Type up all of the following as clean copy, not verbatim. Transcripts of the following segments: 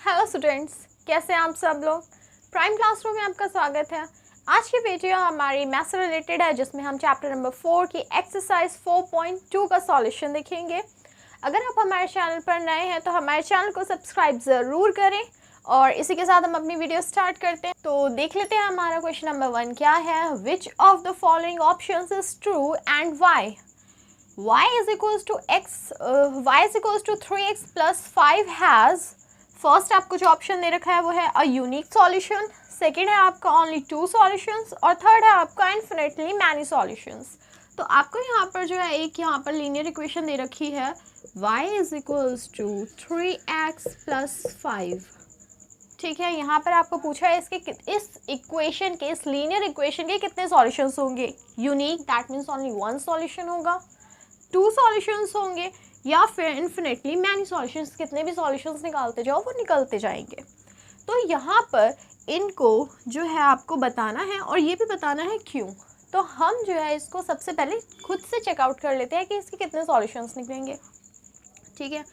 Hello students, कैसे हैं आप सब लोग। प्राइम क्लासरूम में आपका स्वागत है। आज की वीडियो हमारी मैथ्स से रिलेटेड है, जिसमें हम चैप्टर नंबर 4 की एक्सरसाइज 4.2 का सॉल्यूशन देखेंगे। अगर आप हमारे चैनल पर नए हैं तो हमारे चैनल को सब्सक्राइब ज़रूर करें। और इसी के साथ हम अपनी वीडियो स्टार्ट करते हैं। तो देख लेते हैं हमारा क्वेश्चन नंबर 1 क्या है। Which of the following options is true and y. y is equals to x y is equals to 3x plus 5 has first आपको जो ऑप्शन दे रखा है वो है अ यूनिक सॉल्यूशन, सेकेंड है आपका ओनली 2 सॉल्यूशंस और थर्ड है आपका इन्फिनिटली मैनी सॉल्यूशंस। तो आपको यहाँ पर जो है एक यहाँ पर लीनियर इक्वेशन दे रखी है y is equals to 3x plus 5। ठीक है, यहाँ पर आपको पूछा है इस इक्वेशन के, इस लीनियर इक्वेशन के कितने सॉल्यूशंस होंगे। Unique that means only 1 solution होगा, 2 सॉल्यूशंस होंगे या फिर इन्फिनिटली मैनी सॉल्यूशंस। कितने भी सॉल्यूशंस निकालते जाओ वो निकलते जाएंगे। तो यहाँ पर इनको जो है आपको बताना है और ये भी बताना है क्यों। तो हम जो है इसको सबसे पहले खुद से चेकआउट कर लेते हैं कि इसके कितने सॉल्यूशंस निकलेंगे। ठीक है,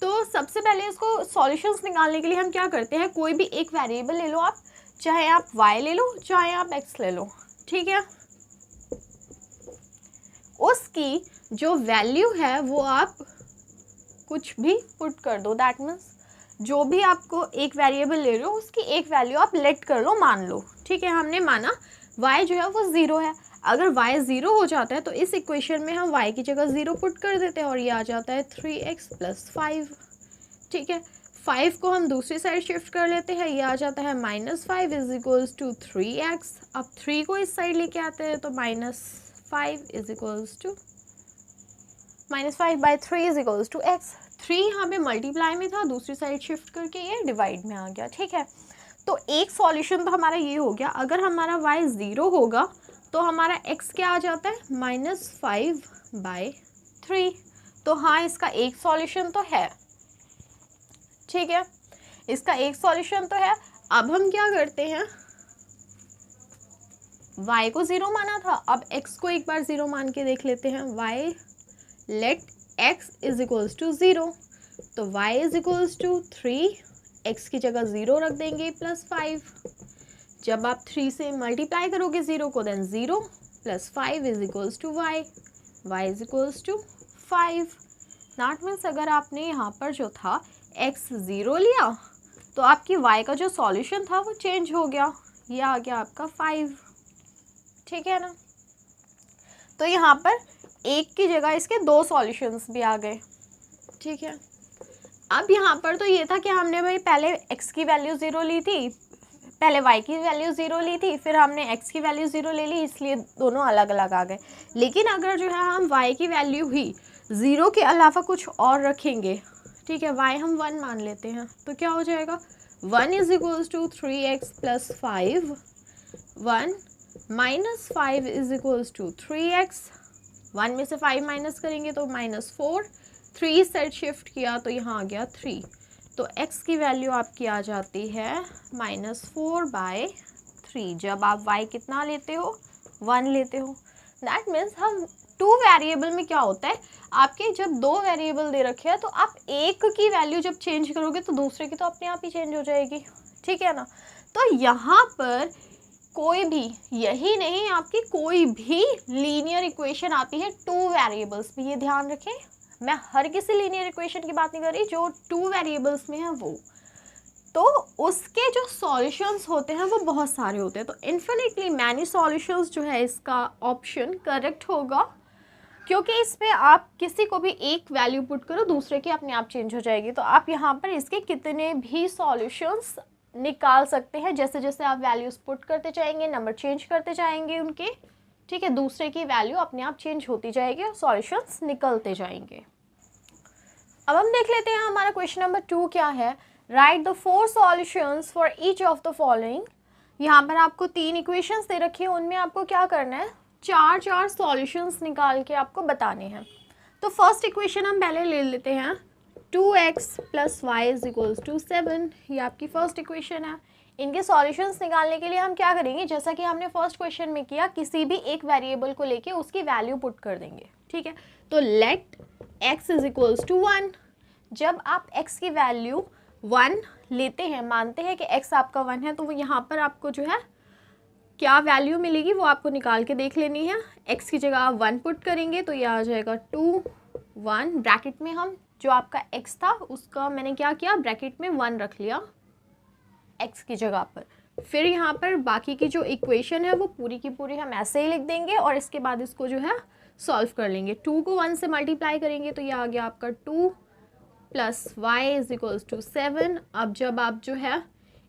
तो सबसे पहले इसको सॉल्यूशंस निकालने के लिए हम क्या करते हैं, कोई भी एक वेरिएबल ले लो आप, चाहे आप y ले लो चाहे आप x ले लो। ठीक है, उसकी जो वैल्यू है वो आप कुछ भी पुट कर दो। दैट मीन्स जो भी आपको एक वेरिएबल ले रहे हो उसकी एक वैल्यू आप लेट कर लो, मान लो। ठीक है, हमने माना y जो है वो 0 है। अगर y 0 हो जाता है तो इस इक्वेशन में हम y की जगह 0 पुट कर देते हैं और ये आ जाता है 3x plus 5। ठीक है, 5 को हम दूसरी साइड शिफ्ट कर लेते हैं, ये आ जाता है -5 इज इक्वल्स टू 3x। अब 3 को इस साइड लेके आते हैं तो -5 is equals to -5/3 is equals to x। 3 यहाँ पे मल्टीप्लाई में था, दूसरी साइड शिफ्ट करके ये डिवाइड में आ गया। ठीक है, तो एक सॉल्यूशन तो हमारा ये हो गया। अगर हमारा y 0 होगा तो हमारा x क्या आ जाता है -5/3। तो हाँ, इसका एक सॉल्यूशन तो है। ठीक है, इसका एक सॉल्यूशन तो है। अब हम क्या करते हैं, y को 0 माना था, अब x को एक बार 0 मान के देख लेते हैं। y let x is equals to 0, तो y is equals to 3, x की जगह 0 रख देंगे +5। जब आप 3 से मल्टीप्लाई करोगे 0 को, then 0 + 5 is equals to y is equals to 5। That means अगर आपने यहाँ पर जो था x 0 लिया तो आपकी y का जो सॉल्यूशन था वो चेंज हो गया, ये आ गया आपका 5। ठीक है ना, तो यहाँ पर एक की जगह इसके 2 सॉल्यूशंस भी आ गए। ठीक है, अब यहाँ पर तो ये था कि हमने भाई पहले x की वैल्यू 0 ली थी, पहले y की वैल्यू 0 ली थी, फिर हमने x की वैल्यू 0 ले ली, इसलिए दोनों अलग अलग आ गए। लेकिन अगर जो है हम y की वैल्यू ही 0 के अलावा कुछ और रखेंगे, ठीक है, y हम 1 मान लेते हैं, तो क्या हो जाएगा 1 is equals to 3x plus 5, 1 -5 is equals to 3x। 1 में से 5 माइनस करेंगे तो -4, 3 साइड शिफ्ट किया तो यहाँ आ गया 3। तो x की वैल्यू आपकी आ जाती है -4/3। जब आप y कितना लेते हो, 1 लेते हो। दैट मीन्स हम 2 वेरिएबल में क्या होता है, आपके जब 2 वेरिएबल दे रखे हैं तो आप एक की वैल्यू जब चेंज करोगे तो दूसरे की तो अपने आप ही चेंज हो जाएगी। ठीक है ना, तो यहाँ पर कोई भी, यही नहीं आपकी कोई भी लीनियर इक्वेशन आती है 2 वेरिएबल्स में, ये ध्यान रखें। मैं हर किसी लीनियर इक्वेशन की बात नहीं कर रही, जो 2 वेरिएबल्स में है वो, तो उसके जो सॉल्यूशंस होते हैं वो बहुत सारे होते हैं। तो इन्फिनिटली मैनी सॉल्यूशंस जो है इसका ऑप्शन करेक्ट होगा, क्योंकि इसमें आप किसी को भी एक वैल्यू पुट करो दूसरे की अपने आप चेंज हो जाएगी। तो आप यहाँ पर इसके कितने भी सॉल्यूशंस निकाल सकते हैं, जैसे जैसे आप वैल्यूज पुट करते जाएंगे, नंबर चेंज करते जाएंगे उनके। ठीक है, दूसरे की वैल्यू अपने आप चेंज होती जाएगी और सॉल्यूशंस निकलते जाएंगे। अब हम देख लेते हैं हमारा क्वेश्चन नंबर 2 क्या है। Right the 4 solutions for each of the following. यहाँ पर आपको 3 इक्वेशंस दे रखी है, उनमें आपको क्या करना है, 4 सॉल्यूशंस निकाल के आपको बताने हैं। तो फर्स्ट इक्वेशन हम पहले ले लेते हैं, 2x plus y is equals to 7। ये आपकी फर्स्ट इक्वेशन है। इनके सॉल्यूशंस निकालने के लिए हम क्या करेंगे, जैसा कि हमने फर्स्ट क्वेश्चन में किया, किसी भी एक वेरिएबल को लेके उसकी वैल्यू पुट कर देंगे। ठीक है, तो let x is equals to 1। जब आप x की वैल्यू 1 लेते हैं, मानते हैं कि x आपका 1 है, तो वो यहाँ पर आपको जो है क्या वैल्यू मिलेगी वो आपको निकाल के देख लेनी है। x की जगह आप 1 पुट करेंगे तो ये आ जाएगा 2 1, ब्रैकेट में हम जो आपका x था उसका मैंने क्या किया, ब्रैकेट में 1 रख लिया x की जगह पर। फिर यहाँ पर बाकी की जो इक्वेशन है वो पूरी की पूरी हम ऐसे ही लिख देंगे और इसके बाद इसको जो है सॉल्व कर लेंगे। 2 को 1 से मल्टीप्लाई करेंगे तो ये आ गया आपका 2 plus y is equals to 7। अब जब आप जो है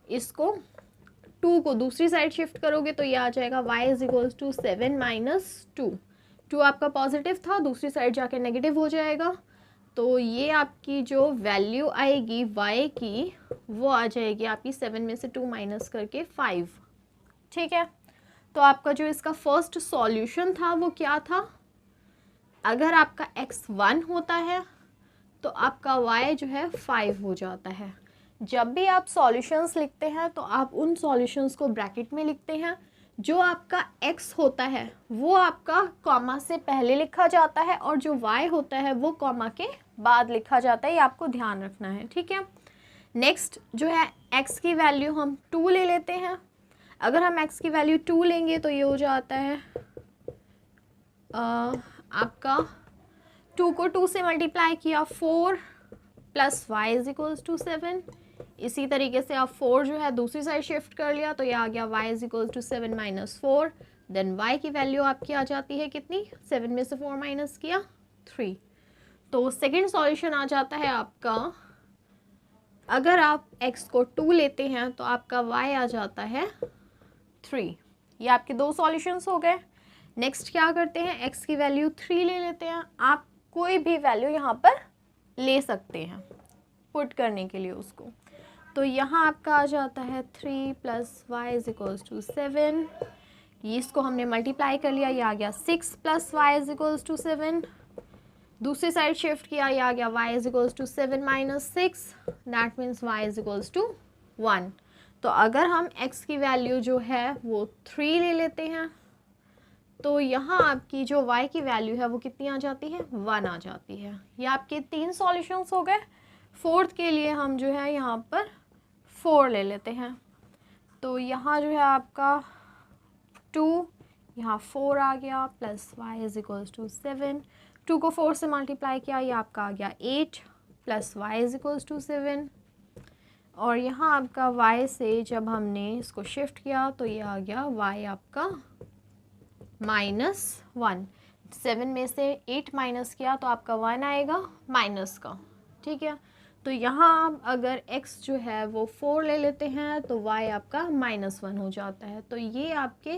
इसको 2 को दूसरी साइड शिफ्ट करोगे तो ये आ जाएगा y is equals to 7 minus 2। 2 आपका पॉजिटिव था, दूसरी साइड जाके नेगेटिव हो जाएगा, तो ये आपकी जो वैल्यू आएगी y की वो आ जाएगी आपकी 7 में से 2 माइनस करके 5। ठीक है, तो आपका जो इसका फर्स्ट सॉल्यूशन था वो क्या था, अगर आपका x 1 होता है तो आपका y जो है 5 हो जाता है। जब भी आप सॉल्यूशंस लिखते हैं तो आप उन सॉल्यूशंस को ब्रैकेट में लिखते हैं, जो आपका x होता है वो आपका कॉमा से पहले लिखा जाता है और जो y होता है वो कॉमा के बाद लिखा जाता है, ये आपको ध्यान रखना है। ठीक है, नेक्स्ट जो है x की वैल्यू हम 2 ले लेते हैं। अगर हम x की वैल्यू 2 लेंगे तो ये हो जाता है आपका 2 को 2 से मल्टीप्लाई किया 4 plus y is equals to 7। इसी तरीके से आप 4 जो है दूसरी साइड शिफ्ट कर लिया तो ये आ गया y is equals to 7 minus 4। Then y की वैल्यू आपकी आ जाती है कितनी, 7 में से 4 माइनस किया 3। तो सेकेंड सॉल्यूशन आ जाता है आपका, अगर आप x को 2 लेते हैं तो आपका y आ जाता है 3। ये आपके दो सॉल्यूशंस हो गए। नेक्स्ट क्या करते हैं, x की वैल्यू 3 ले लेते हैं। आप कोई भी वैल्यू यहाँ पर ले सकते हैं पुट करने के लिए उसको, तो यहाँ आपका आ जाता है 3 plus y is equals to 7। ये इसको हमने मल्टीप्लाई कर लिया, ये आ गया 6 plus y is equals to 7। दूसरी साइड शिफ्ट किया, ये आ गया y is equals to 7 minus 6, that means y is equals to 1। तो अगर हम x की वैल्यू जो है वो 3 ले लेते हैं तो यहाँ आपकी जो y की वैल्यू है वो कितनी आ जाती है, 1 आ जाती है। ये आपके 3 सॉल्यूशंस हो गए। फोर्थ के लिए हम जो है यहाँ पर 4 ले लेते हैं, तो यहाँ जो है आपका 2, यहाँ 4 आ गया plus y is equals to 7। 2 को 4 से मल्टीप्लाई किया, ये आपका आ गया 8 plus y is equals to 7। और यहाँ आपका y से जब हमने इसको शिफ्ट किया तो ये आ गया y आपका -1। 7 में से 8 माइनस किया तो आपका 1 आएगा माइनस का। ठीक है, तो यहाँ आप अगर x जो है वो 4 ले लेते हैं तो y आपका -1 हो जाता है। तो ये आपके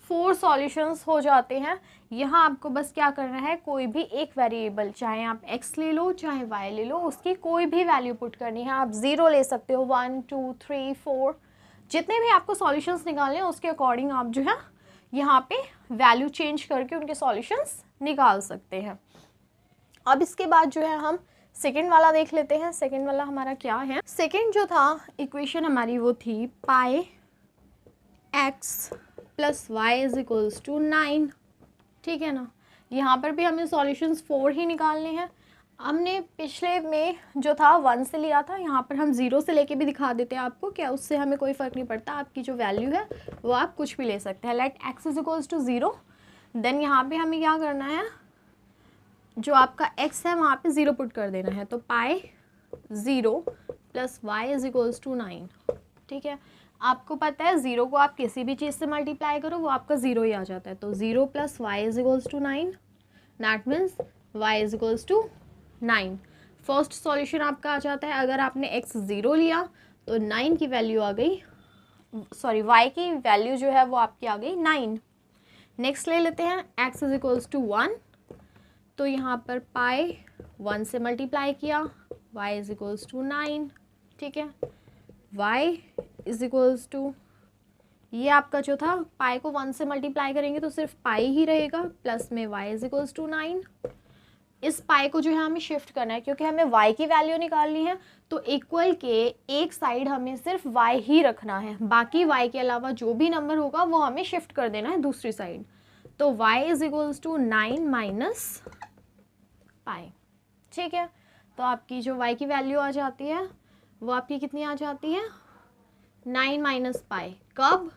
4 सॉल्यूशंस हो जाते हैं। यहाँ आपको बस क्या करना है, कोई भी एक वेरिएबल, चाहे आप x ले लो चाहे y ले लो, उसकी कोई भी वैल्यू पुट करनी है। आप 0 ले सकते हो, 1 2 3 4, जितने भी आपको सॉल्यूशंस निकालने हैं उसके अकॉर्डिंग आप जो है यहाँ पे वैल्यू चेंज करके उनके सॉल्यूशंस निकाल सकते हैं। अब इसके बाद जो है हम सेकेंड वाला देख लेते हैं। सेकेंड वाला हमारा क्या है, सेकेंड जो था इक्वेशन हमारी वो थी pi x plus y is equals to 9। ठीक है ना, यहाँ पर भी हमें सॉल्यूशंस 4 ही निकालने हैं। हमने पिछले में जो था 1 से लिया था, यहाँ पर हम 0 से लेके भी दिखा देते हैं आपको, क्या उससे हमें कोई फ़र्क नहीं पड़ता। आपकी जो वैल्यू है वो आप कुछ भी ले सकते हैं। Let x is equals to 0। Then यहाँ पे हमें क्या करना है, जो आपका x है वहाँ पे 0 पुट कर देना है, तो pi 0 plus y is equals to 9। ठीक है, आपको पता है 0 को आप किसी भी चीज़ से मल्टीप्लाई करो वो आपका 0 ही आ जाता है। तो 0 plus y is equals to 9, that means y is equals to 9। First solution आपका आ जाता है। अगर आपने x 0 लिया तो 9 की वैल्यू आ गई, सॉरी y की वैल्यू जो है वो आपकी आ गई 9। नेक्स्ट ले लेते हैं x इज इक्वल्स टू 1, तो यहाँ पर पाई 1 से मल्टीप्लाई किया, y इज इक्वल्स टू 9। ठीक है, y इज इक्वल्स टू, ये आपका जो था पाई को 1 से मल्टीप्लाई करेंगे तो सिर्फ पाई ही रहेगा, प्लस में y इज इक्वल्स टू 9। इस पाई को जो है हमें शिफ्ट करना है, क्योंकि हमें y की वैल्यू निकालनी है, तो इक्वल के एक साइड हमें सिर्फ y ही रखना है, बाकी y के अलावा जो भी नंबर होगा वो हमें शिफ्ट कर देना है दूसरी साइड। तो y is equals to 9 minus pi. ठीक है, तो आपकी जो y की वैल्यू आ जाती है वो आपकी कितनी आ जाती है 9 माइनस पाई। कब?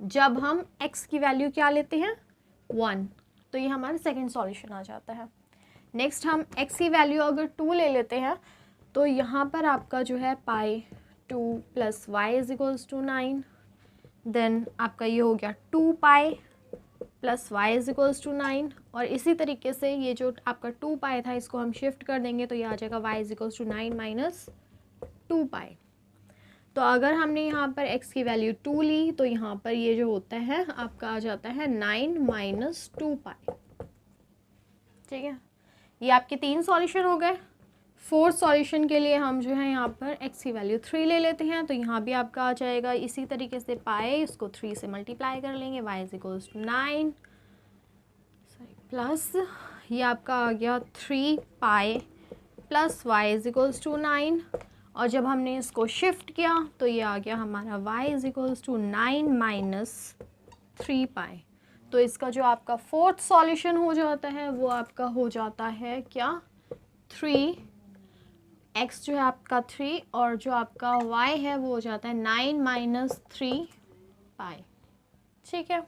जब हम x की वैल्यू क्या लेते हैं 1, तो ये हमारा सेकंड सॉल्यूशन आ जाता है। नेक्स्ट हम x की वैल्यू अगर 2 ले लेते हैं तो यहाँ पर आपका जो है pi 2 plus y is equals to 9, then आपका ये हो गया 2 pi plus y is equals to 9, और इसी तरीके से ये जो आपका 2 पाई था इसको हम शिफ्ट कर देंगे तो ये आ जाएगा y is equals to 9 minus 2 pi. तो अगर हमने यहाँ पर x की वैल्यू 2 ली तो यहाँ पर ये जो होता है आपका आ जाता है 9 माइनस 2 पाई। ठीक है, ये आपके 3 सॉल्यूशन हो गए। फोर्थ सॉल्यूशन के लिए हम जो है यहाँ पर x की वैल्यू 3 ले लेते हैं, तो यहाँ भी आपका आ जाएगा इसी तरीके से पाई, इसको 3 से मल्टीप्लाई कर लेंगे, y is equals to 9 plus ये आपका आ गया 3 pi plus y is equals to 9, और जब हमने इसको शिफ्ट किया तो ये आ गया हमारा y is equals to 9 minus 3 pi. तो इसका जो आपका फोर्थ सॉल्यूशन हो जाता है वो आपका हो जाता है क्या 3, x जो है आपका 3 और जो आपका y है वो हो जाता है 9 माइनस 3 पाई। ठीक है,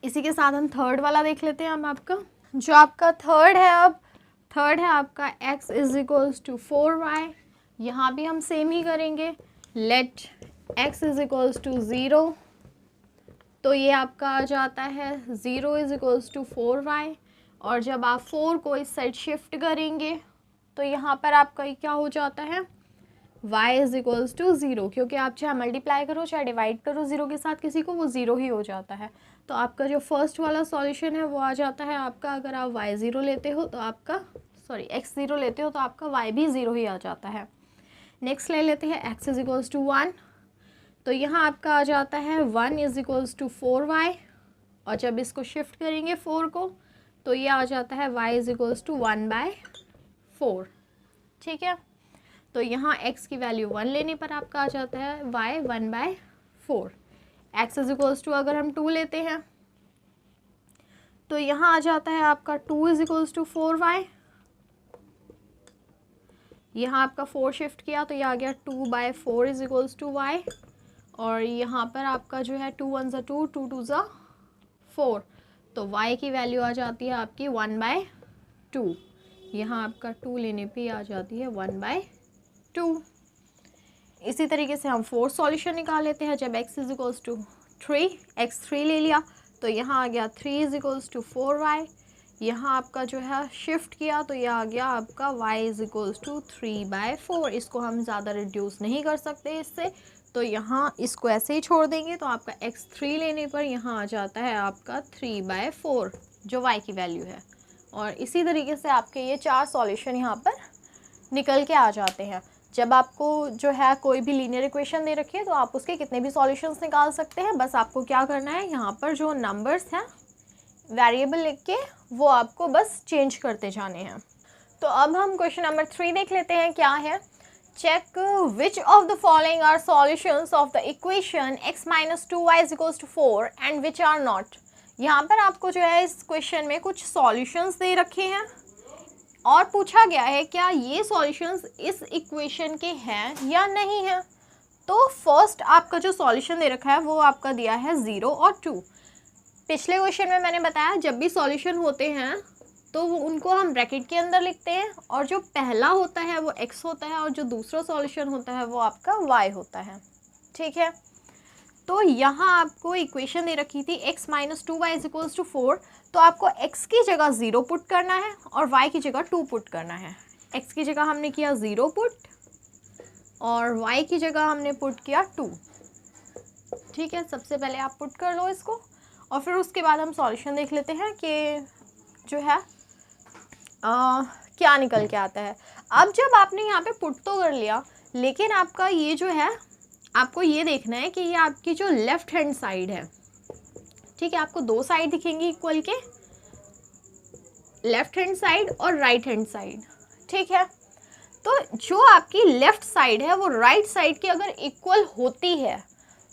इसी के साथ हम थर्ड वाला देख लेते हैं। हम आपका जो आपका थर्ड है, अब थर्ड है आपका x is equals to 4y। यहाँ भी हम सेम ही करेंगे, let x is equals to 0, तो ये आपका आ जाता है 0 इज इक्वल्स टू 4y, और जब आप 4 को इस साइड शिफ्ट करेंगे तो यहाँ पर आपका ये क्या हो जाता है y इज इक्वल्स टू 0, क्योंकि आप चाहे मल्टीप्लाई करो चाहे डिवाइड करो 0 के साथ किसी को, वो 0 ही हो जाता है। तो आपका जो फर्स्ट वाला सॉल्यूशन है वो आ जाता है आपका, अगर आप y 0 लेते हो तो आपका x 0 लेते हो तो आपका y भी 0 ही आ जाता है। नेक्स्ट ले लेते हैं x इज इक्वल्स टू 1, तो यहाँ आपका आ जाता है 1 इज इक्वल्स टू 4y, और जब इसको शिफ्ट करेंगे 4 को तो ये आ जाता है y इज इक्वल्स टू 1/4। ठीक है, तो यहाँ x की वैल्यू 1 लेने पर आपका आ जाता है y 1/4। x is equals to अगर हम 2 लेते हैं तो यहाँ आ जाता है आपका 2 इज इक्वल्स टू 4y, यहाँ आपका 4 शिफ्ट किया तो ये आ गया 2/4 इज इक्वल्स टू y, और यहाँ पर आपका जो है 2 1 ज़ा 2, 2 2 ज़ा 4, तो y की वैल्यू आ जाती है आपकी 1/2। यहाँ आपका 2 लेने पे आ जाती है 1/2। इसी तरीके से हम फोर्थ सॉल्यूशन निकाल लेते हैं। जब x is equals to 3, x 3 ले लिया तो यहाँ आ गया 3 इज इक्वल्स टू 4y, यहाँ आपका जो है शिफ्ट किया तो ये आ गया आपका y इज इक्वल्स टू 3/4। इसको हम ज़्यादा रिड्यूस नहीं कर सकते इससे, तो यहाँ इसको ऐसे ही छोड़ देंगे, तो आपका x 3 लेने पर यहाँ आ जाता है आपका 3/4 जो y की वैल्यू है। और इसी तरीके से आपके ये 4 सॉल्यूशन यहाँ पर निकल के आ जाते हैं। जब आपको जो है कोई भी लीनियर इक्वेशन दे रखी है तो आप उसके कितने भी सॉल्यूशंस निकाल सकते हैं, बस आपको क्या करना है यहाँ पर जो नंबर्स हैं वेरिएबल लिख के वो आपको बस चेंज करते जाने हैं। तो अब हम क्वेश्चन नंबर 3 देख लेते हैं क्या है। Check which of the following are solutions of the equation x minus 2y is equals to 4 and which are not. यहाँ पर आपको जो है इस क्वेश्चन में कुछ सॉल्यूशंस दे रखे हैं और पूछा गया है क्या ये सॉल्यूशंस इस इक्वेशन के हैं या नहीं है। तो फर्स्ट आपका जो सॉल्यूशन दे रखा है वो आपका दिया है 0 और 2। पिछले क्वेश्चन में मैंने बताया जब भी सॉल्यूशन होते हैं तो उनको हम ब्रैकेट के अंदर लिखते हैं, और जो पहला होता है वो x होता है और जो दूसरा सॉल्यूशन होता है वो आपका y होता है। ठीक है, तो यहाँ आपको इक्वेशन दे रखी थी x minus 2y is equals to 4, तो आपको x की जगह 0 पुट करना है और y की जगह 2 पुट करना है। x की जगह हमने किया 0 पुट और y की जगह हमने पुट किया 2। ठीक है, सबसे पहले आप पुट कर लो इसको और फिर उसके बाद हम सॉल्यूशन देख लेते हैं कि जो है क्या निकल के आता है। अब जब आपने यहाँ पे पुट तो कर लिया, लेकिन आपका ये जो है आपको ये देखना है कि ये आपकी जो लेफ्ट हैंड साइड है, ठीक है, आपको 2 साइड दिखेंगी इक्वल के, लेफ्ट हैंड साइड और राइट हैंड साइड। ठीक है, तो जो आपकी लेफ्ट साइड है वो राइट साइड की अगर इक्वल होती है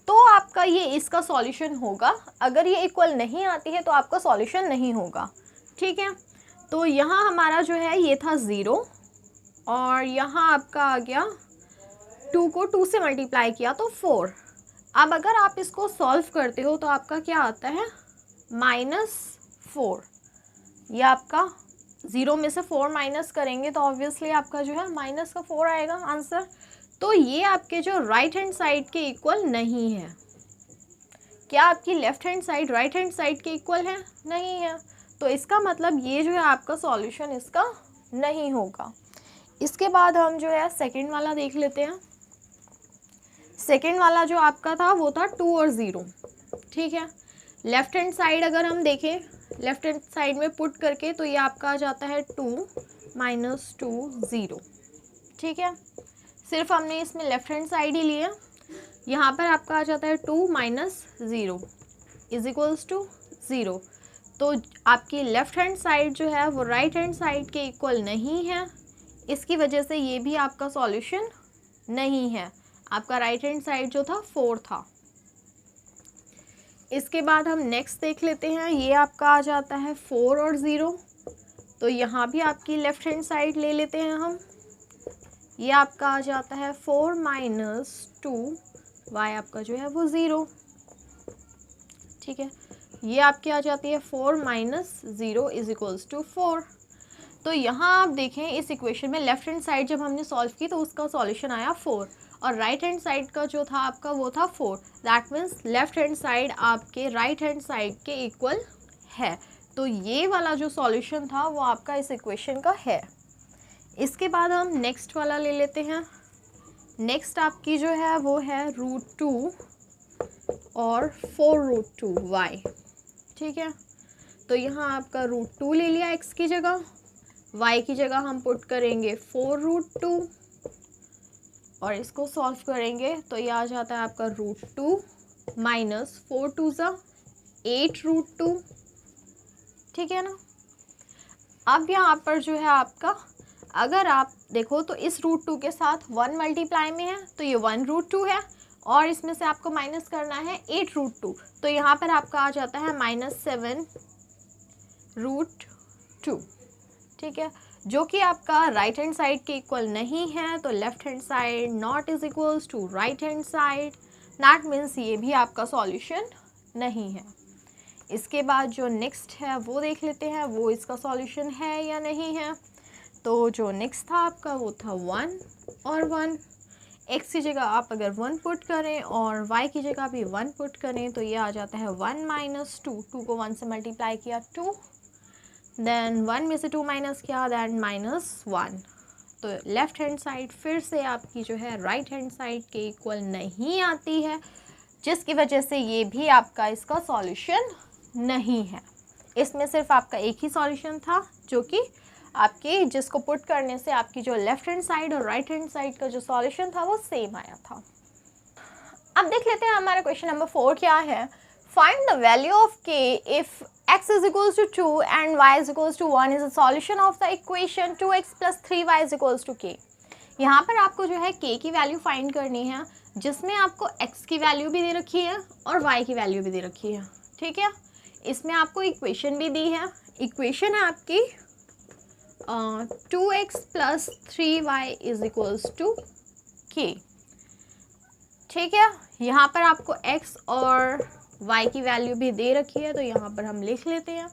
तो आपका ये इसका सॉल्यूशन होगा, अगर ये इक्वल नहीं आती है तो आपका सॉल्यूशन नहीं होगा। ठीक है, तो यहाँ हमारा जो है ये था 0 और यहाँ आपका आ गया 2 को 2 से मल्टीप्लाई किया तो 4। अब अगर आप इसको सॉल्व करते हो तो आपका क्या आता है -4। ये आपका 0 में से 4 माइनस करेंगे तो ऑब्वियसली आपका जो है माइनस का 4 आएगा आंसर। तो ये आपके जो राइट हैंड साइड के इक्वल नहीं है। क्या आपकी left hand side right hand side के इक्वल है? नहीं है। तो इसका मतलब ये जो है आपका सॉल्यूशन इसका नहीं होगा। इसके बाद हम जो है सेकंड वाला देख लेते हैं। सेकंड वाला जो आपका था वो था 2 और 0, ठीक है। लेफ्ट हैंड साइड अगर हम देखें, लेफ्ट हैंड साइड में पुट करके तो ये आपका आ जाता है 2 - 2 0, ठीक है। सिर्फ हमने इसमें लेफ्ट हैंड साइड ही लिया। यहाँ पर आपका आ जाता है 2 - 0 = 0। तो आपकी लेफ्ट हैंड साइड जो है वो राइट हैंड साइड के इक्वल नहीं है। इसकी वजह से ये भी आपका सॉल्यूशन नहीं है। आपका राइट हैंड साइड जो था 4 था। इसके बाद हम नेक्स्ट देख लेते हैं। ये आपका आ जाता है 4 और 0। तो यहाँ भी आपकी लेफ्ट हैंड साइड ले लेते हैं हम। ये आपका आ जाता है 4 - 2, y आपका जो है वो 0, ठीक है। ये आपकी आ जाती है 4 - 0 = 4। तो यहाँ आप देखें इस इक्वेशन में लेफ्ट हैंड साइड जब हमने सॉल्व की तो उसका सॉल्यूशन आया 4 और राइट हैंड साइड का जो था आपका वो था 4। That means left hand side आपके राइट हैंड साइड के इक्वल है। तो ये वाला जो सॉल्यूशन था वो आपका इस इक्वेशन का है। इसके बाद हम नेक्स्ट वाला ले लेते हैं। नेक्स्ट आपकी जो है वो है √2 और 4√2y, ठीक है। तो यहाँ आपका √2 ले लिया x की जगह, y की जगह हम पुट करेंगे 4√2 और इसको सॉल्व करेंगे तो ये आ जाता है आपका √2 - 4 2 8√2, ठीक है ना। अब यहाँ पर जो है आपका अगर आप देखो तो इस √2 के साथ 1 मल्टीप्लाई में है तो ये 1√2 है और इसमें से आपको माइनस करना है 8√2। तो यहाँ पर आपका आ जाता है -7√2, ठीक है, जो कि आपका राइट हैंड साइड के इक्वल नहीं है। तो left hand side not is equals to right hand side. That means ये भी आपका सॉल्यूशन नहीं है। इसके बाद जो नेक्स्ट है वो देख लेते हैं, वो इसका सॉल्यूशन है या नहीं है। तो जो नेक्स्ट था आपका वो था 1 और 1। x की जगह आप अगर 1 पुट करें और y की जगह भी 1 पुट करें तो ये आ जाता है 1 - 2। 2 को 1 से मल्टीप्लाई किया 2, देन 1 में से 2 माइनस किया दैन -1। तो लेफ्ट हैंड साइड फिर से आपकी जो है राइट हैंड साइड के इक्वल नहीं आती है, जिसकी वजह से ये भी आपका इसका सॉल्यूशन नहीं है। इसमें सिर्फ आपका एक ही सॉल्यूशन था जो कि आपकी जिसको पुट करने से आपकी जो लेफ्ट हैंड साइड और राइट हैंड साइड का जो सॉल्यूशन था वो सेम आया था। अब देख लेते हैं हमारा क्वेश्चन नंबर 4 क्या है। Find the value of k if x is equals to 2 and y is equals to 1 is a solution of the equation 2x plus 3y is equals to k। यहाँ पर आपको जो है k की value find करनी है जिसमें आपको x की वैल्यू भी दे रखी है और y की वैल्यू भी दे रखी है, ठीक है। इसमें आपको इक्वेशन भी दी है। इक्वेशन है आपकी 2x plus 3y is equals to k, ठीक है। यहाँ पर आपको x और y की वैल्यू भी दे रखी है तो यहाँ पर हम लिख लेते हैं।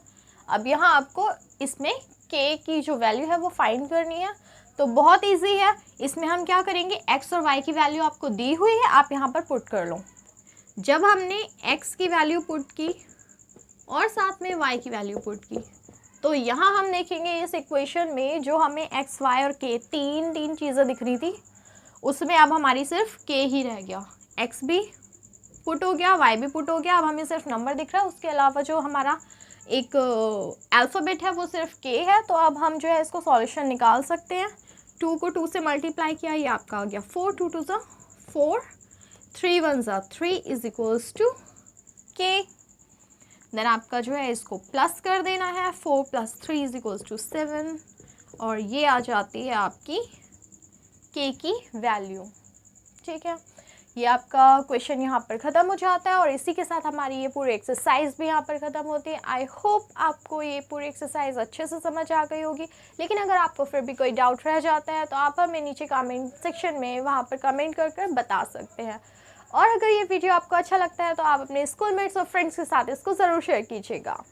अब यहाँ आपको इसमें k की जो वैल्यू है वो फाइंड करनी है। तो बहुत इजी है। इसमें हम क्या करेंगे, x और y की वैल्यू आपको दी हुई है, आप यहाँ पर पुट कर लो। जब हमने x की वैल्यू पुट की और साथ में y की वैल्यू पुट की तो यहाँ हम देखेंगे इस इक्वेशन में जो हमें x, y और k तीन चीज़ें दिख रही थी उसमें अब हमारी सिर्फ k ही रह गया। x भी पुट हो गया, y भी पुट हो गया। अब हमें सिर्फ नंबर दिख रहा है, उसके अलावा जो हमारा एक अल्फ़ाबेट है वो सिर्फ k है। तो अब हम जो है इसको सॉल्यूशन निकाल सकते हैं। 2 को 2 से मल्टीप्लाई किया, ये आपका आ गया 4 2 2 4 3 1 3 is equals to k। Then आपका जो है इसको प्लस कर देना है, 4 + 3 इज इक्वल्स टू 7 और ये आ जाती है आपकी k की वैल्यू, ठीक है। ये आपका क्वेश्चन यहाँ पर ख़त्म हो जाता है और इसी के साथ हमारी ये पूरी एक्सरसाइज भी यहाँ पर ख़त्म होती है। आई होप आपको ये पूरी एक्सरसाइज अच्छे से समझ आ गई होगी। लेकिन अगर आपको फिर भी कोई डाउट रह जाता है तो आप हमें नीचे कमेंट सेक्शन में वहाँ पर कमेंट कर बता सकते हैं। और अगर ये वीडियो आपको अच्छा लगता है तो आप अपने स्कूलमेट्स और फ्रेंड्स के साथ इसको ज़रूर शेयर कीजिएगा।